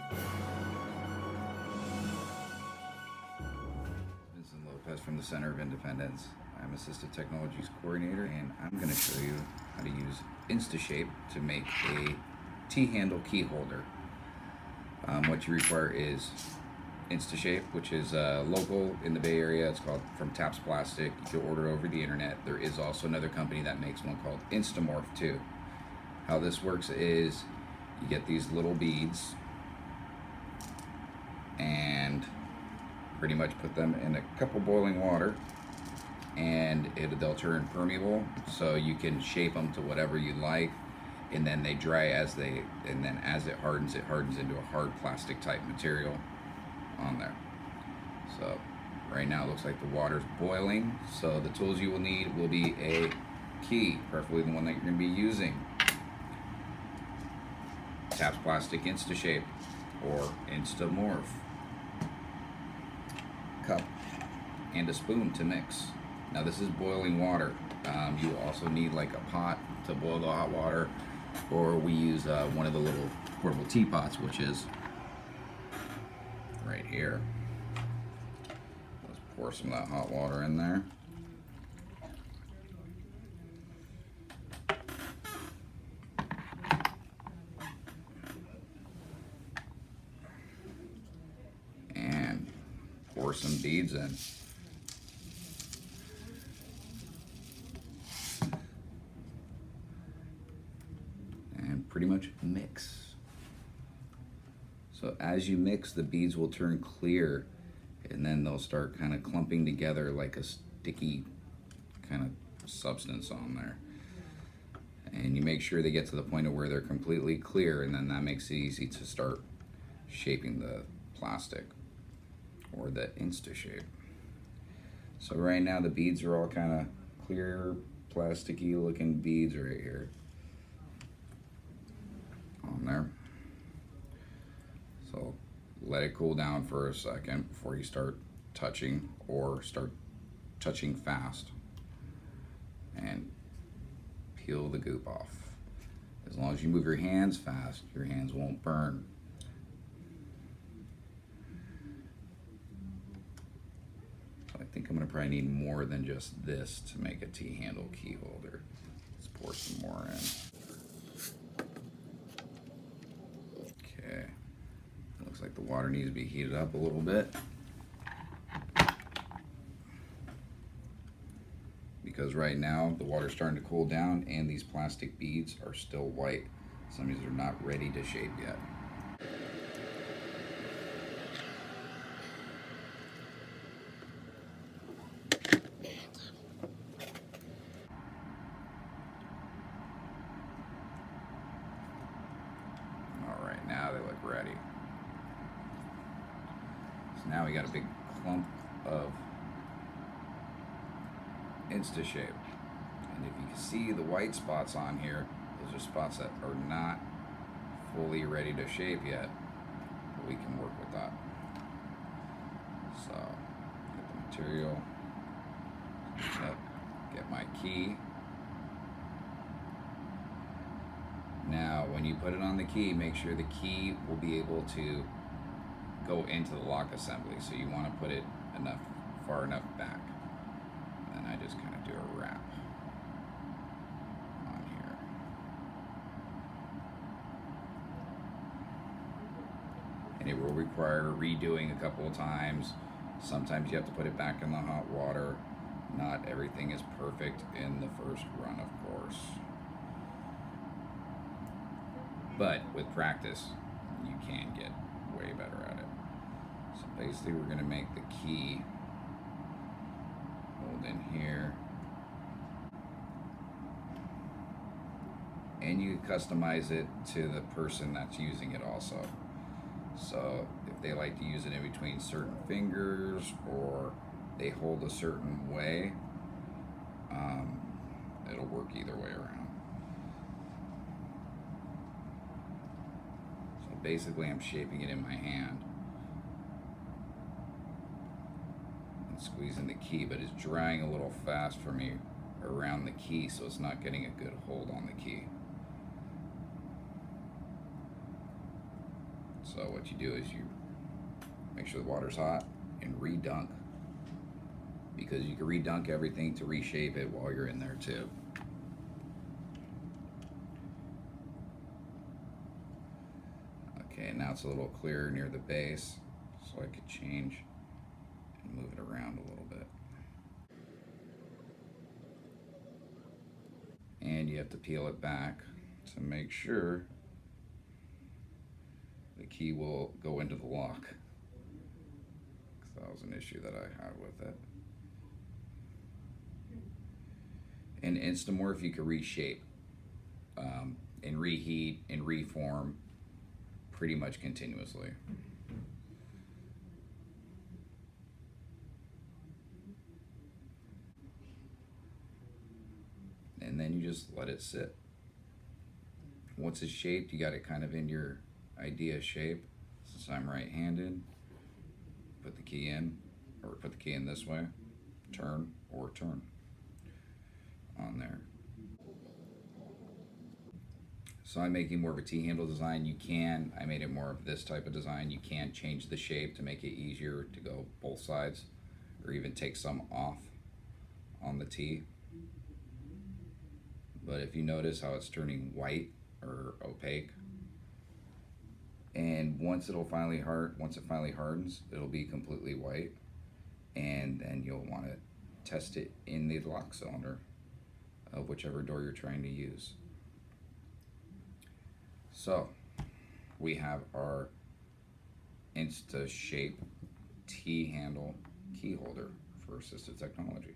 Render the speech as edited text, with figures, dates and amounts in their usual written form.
Vincent Lopez from the Center of Independence. I'm Assistive Technologies Coordinator, and I'm going to show you how to use Instashape to make a T-handle key holder. What you require is Instashape, which is local in the Bay Area. It's called from Moldable Plastic. You can order over the internet. There is also another company that makes one called Instamorph too. How this works is you get these little beads and pretty much put them in a cup of boiling water, and they'll turn permeable, so you can shape them to whatever you like, and then they dry as it hardens into a hard plastic type material on there. So right now it looks like the water's boiling, so the tools you will need will be a key, preferably the one that you're going to be using, Moldable Plastic Instashape or Instamorph, cup, and a spoon to mix. Now this is boiling water. You also need like a pot to boil the hot water, or we use one of the little portable teapots, which is right here. Let's pour some of that hot water in there. And pour some beads in. And pretty much mix. So as you mix, the beads will turn clear, and then they'll start kind of clumping together like a sticky kind of substance on there. And you make sure they get to the point of where they're completely clear, and then that makes it easy to start shaping the plastic or the Instashape. So right now the beads are all kind of clear, plasticky looking beads right here on there. So let it cool down for a second before you start touching, or start touching fast, and peel the goop off. As long as you move your hands fast, your hands won't burn. So I think I'm gonna probably need more than just this to make a T-handle key holder. Let's pour some more in. Okay, looks like the water needs to be heated up a little bit, because right now the water's starting to cool down and these plastic beads are still white. Some of these are not ready to shape yet. All right, now they look ready. So now we got a big clump of Instashape, and if you can see the white spots on here, those are spots that are not fully ready to shape yet, but we can work with that. So get the material, get my key. Now when you put it on the key, make sure the key will be able to go into the lock assembly, so you want to put it far enough back. And I just kind of do a wrap on here. And it will require redoing a couple of times. Sometimes you have to put it back in the hot water. Not everything is perfect in the first run, of course. But with practice, you can get way better at it. So basically we're going to make the key in here, and you customize it to the person that's using it also. So if they like to use it in between certain fingers, or they hold a certain way, it'll work either way around. So basically I'm shaping it in my hand, squeezing the key, but it's drying a little fast for me around the key, so it's not getting a good hold on the key. So what you do is you make sure the water's hot and re-dunk, because you can re-dunk everything to reshape it while you're in there too. Okay, now it's a little clearer near the base, so I could change and move it around a little bit. And you have to peel it back to make sure the key will go into the lock, because that was an issue that I had with it. In Instamorph, you can reshape and reheat and reform pretty much continuously. And then you just let it sit. Once it's shaped, you got it kind of in your idea shape. Since I'm right-handed, put the key in, or put the key in this way, turn or turn on there. So I'm making more of a T-handle design. I made it more of this type of design. You can change the shape to make it easier to go both sides, or even take some off on the T. But if you notice how it's turning white or opaque, and once it finally hardens, it'll be completely white, and then you'll want to test it in the lock cylinder of whichever door you're trying to use. So we have our Instashape T-handle key holder for assistive technology.